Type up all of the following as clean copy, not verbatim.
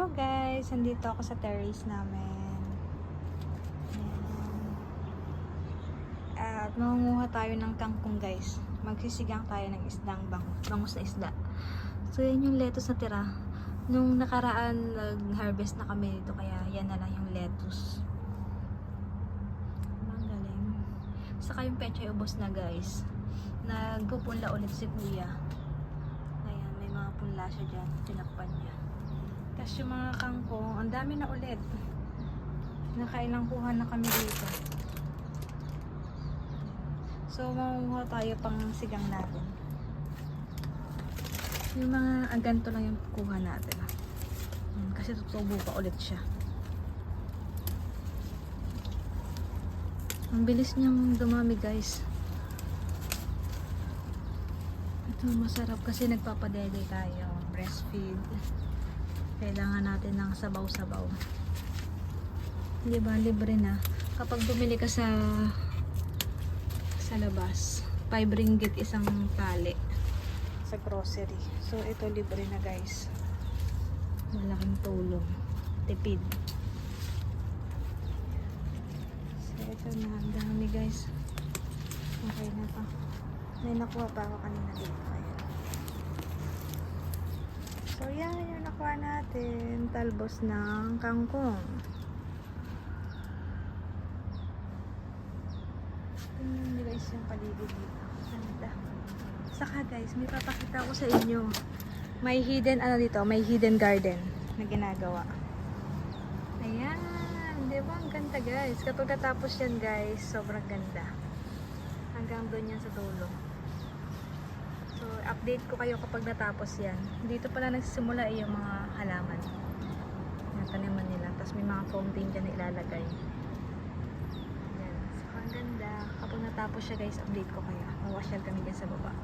Hello guys! Nandito ako sa terrace namin. At mangunguha tayo ng kangkong guys. Magsisigang tayo ng isdang bangus na isda. So yan yung lettuce na tira. Nung nakaraan nag-harvest na kami dito kaya yan na lang yung lettuce. Ang galing. Saka yung pechay ubos na guys. Nagpupunla ulit si kuya. Ayan, may mga punla siya dyan. Tinakpan niya. Tapos yung mga kangkong, ang dami na ulit. Nakailang kuha na kami dito. So, mangunguha tayo pang sigang natin. Yung mga ganito lang yung kuha natin. Kasi tutubo pa ulit siya. Ang bilis niyang dumami guys. Ito masarap kasi nagpapadede tayo. Breastfeed. Kailangan natin ng sabaw-sabaw. Diba, libre na. Kapag bumili ka sa labas, 5 ringgit isang tali sa grocery. So, ito libre na guys. Malaking tulong. Tipid. So, ito na. Ang dami guys. Okay na to. May nakuha pa ako kanina dito. Ayan. So, yan yung nakuha natin. Talbos ng kangkong. Tingnan nyo guys yung paligid dito. Ganda. Saka guys, may papakita ko sa inyo. May hidden, dito, may hidden garden na ginagawa. Ayan. Diba? Ang ganda guys. Kapag natapos yan guys, sobrang ganda. Hanggang doon yan sa dulo. So, update ko kayo kapag natapos yan. Dito pala nagsisimula yung mga halaman. Nataniman nila. Tapos may mga fountain dyan na ilalagay. Yan. So, ang ganda. Kapag natapos siya guys, update ko kayo. Mawasyal kami dyan sa baba.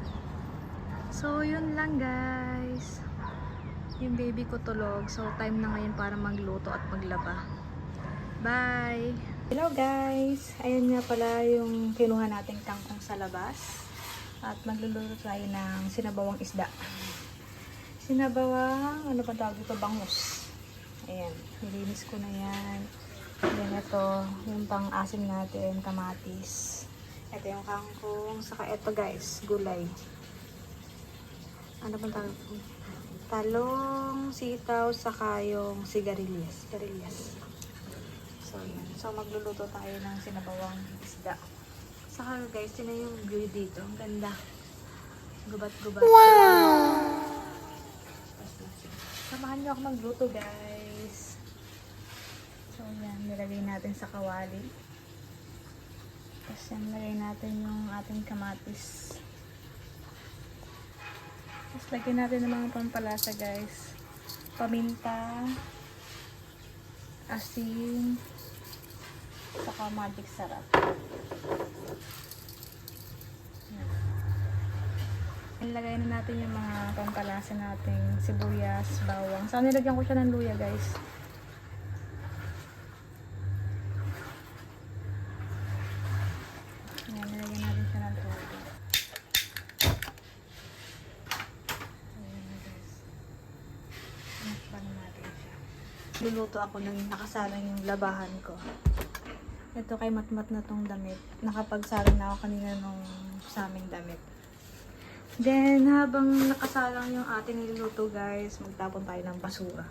So, yun lang guys. Yung baby ko tulog. So, time na ngayon para magluto at maglaba. Bye! Hello guys! Ayan nga pala yung kinuha nating kangkong sa labas. At magluluto tayo ng sinabawang isda. Sinabawang, ano ba tawag dito? Bangus. Ayan, nilinis ko na yan. Then ito, yung pang-asim natin, kamatis. Ito yung kangkong, saka ito guys, gulay. Ano ba tawag dito? Talong, sitaw, saka yung sigarilyas. So, yan. So, magluluto tayo ng sinabawang isda. Saka guys, yun na yung view dito. Ang ganda. Gubat-gubat. Wow! Samahan nyo ako magluto guys. So yan, nilagay natin sa kawali. Tapos yan, nilagay natin yung ating kamatis. Tapos lagyan natin ng mga pampalasa guys. Paminta, asin, saka magic sarap. Ilagay na natin yung mga pampalasa natin, sibuyas, bawang. Saan nilagyan ko siya ng luya guys. Ayan, nilagyan natin siya ng luya. Ayan na guys. Nakpan natin siya. Luluto ako nang nakasalang yung labahan ko. Ito kay Matmat na tong damit. Nakapagsalang na ako kanina nung sa aming damit. Then, habang nakasalang yung ating niluluto guys, magtapon tayo ng basura.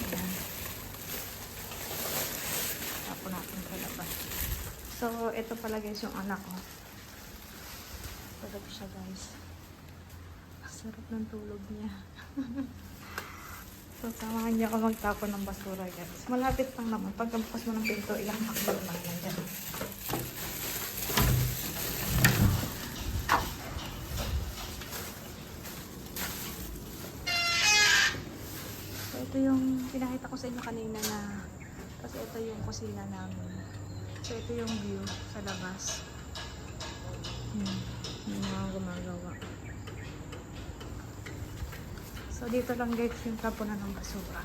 Ayan. Tapon natin sa labas. So, ito pala guys yung anak ko. Tulog siya guys. Sarap ng tulog niya. So, samahan niya ako magtapon ng basura guys. Malapit lang naman. Pagkabukas mo ng pinto, ilang hakbang lang nandiyan. Ito yung pinakita ko sa inyo kanina na kasi ito yung kusina namin. So ito yung view sa labas. Yung mga gumagawa. So dito lang guys yung tapunan ng basura.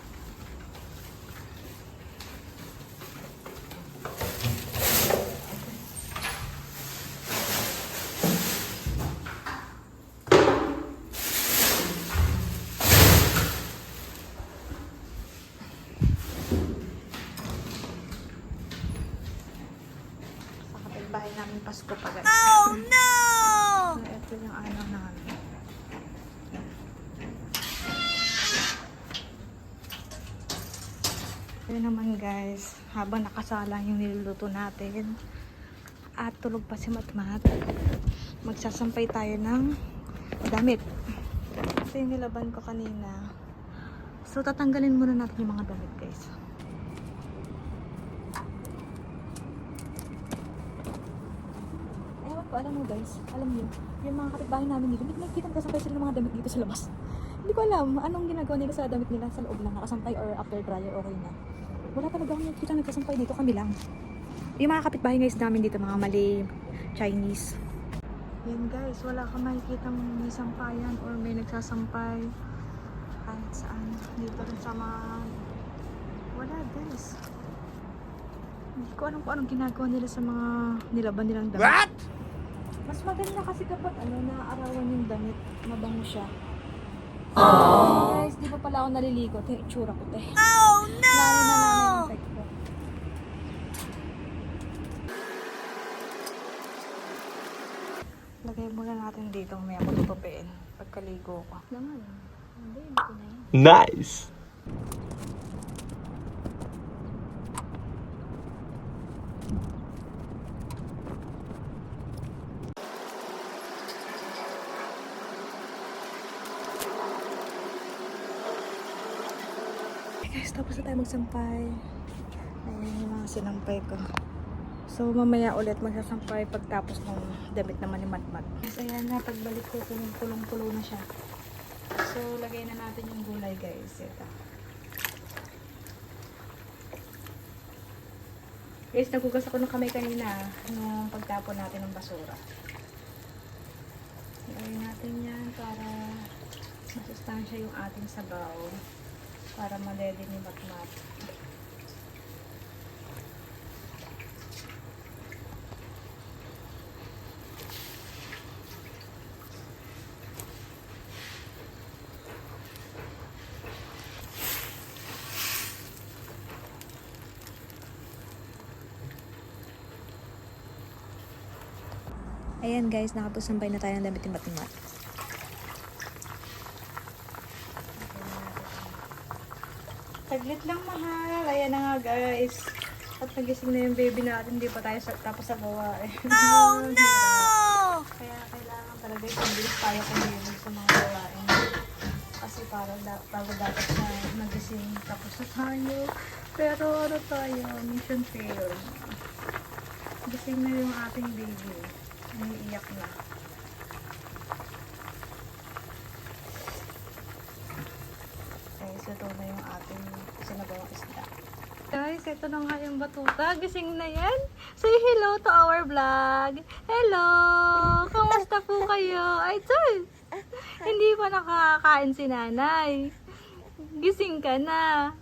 Pasko pa guys. Oh no! So, ito yung ano namin. Yun naman guys, habang nakasalang yung niluluto natin at tulog pa si Matmat, magsasampay tayo ng damit. Ito yung nilaban ko kanina. So tatanggalin muna natin yung mga damit guys. Ewan ko, alam mo guys, alam niyo, yung mga kapitbahay namin dito, hindi nakikita nagsasampay sila ng mga damit dito sa labas. Hindi ko alam anong ginagawa nila sa damit nila, sa loob lang nakasampay or after dryer okay na. Wala talaga akong nakikita nagsasampay dito, kami lang. Yung mga kapitbahay guys namin dito, mga Malay, Chinese. Yan guys, wala kang makikitang may sampayan or may nagsasampay kahit saan. Dito rin sa mga... Wala guys. Hindi ko alam kung anong ginagawa nila sa mga nilaban nilang damit. What? Mas maganda kasi kapag naaarawan yung damit, mabango siya. So, guys, di pa pala ako naliligo. Ito yung itsura ko, te. Oh no! Lalo na yung effect ko. Lagay muna natin dito. May ako tutupiin pagkaligo ko. Naman. Hindi ko na yan. Nice! Guys, tapos na tayo magsampay. Ayan yung mga sinampay ko. So, mamaya ulit magsasampay pagtapos ng damit naman ni Matmat. Guys, ayan na. Pagbalik ko, tulong-tulo na siya. So, lagay na natin yung gulay, guys. Ito. Guys, nagugas ako ng kamay kanina nung pagtapon natin ng basura. Lagay natin yan para masustansya yung ating sabaw. Para maledi ni Matmat. Ayan guys, nakapagsampay na tayo ng damit ni Matmat. Saglit lang mahal. Ayan na nga guys. At nagising na yung baby natin. Hindi pa tayo tapos sa gawain. Oh no! Kaya kailangan talaga yung tayo kumilig sa mga gawain. Kasi para dapat na nagising tapos na tayo. Pero ano tayo? Mission failed. Gising na yung ating baby. Umiiyak na. Ito na yung ating sinabawang isda. Guys, ito na nga yung batuta. Gising na yan. Say hello to our vlog. Hello! Kamusta po kayo? Ay, tol! Hindi pa nakakain si nanay. Gising ka na.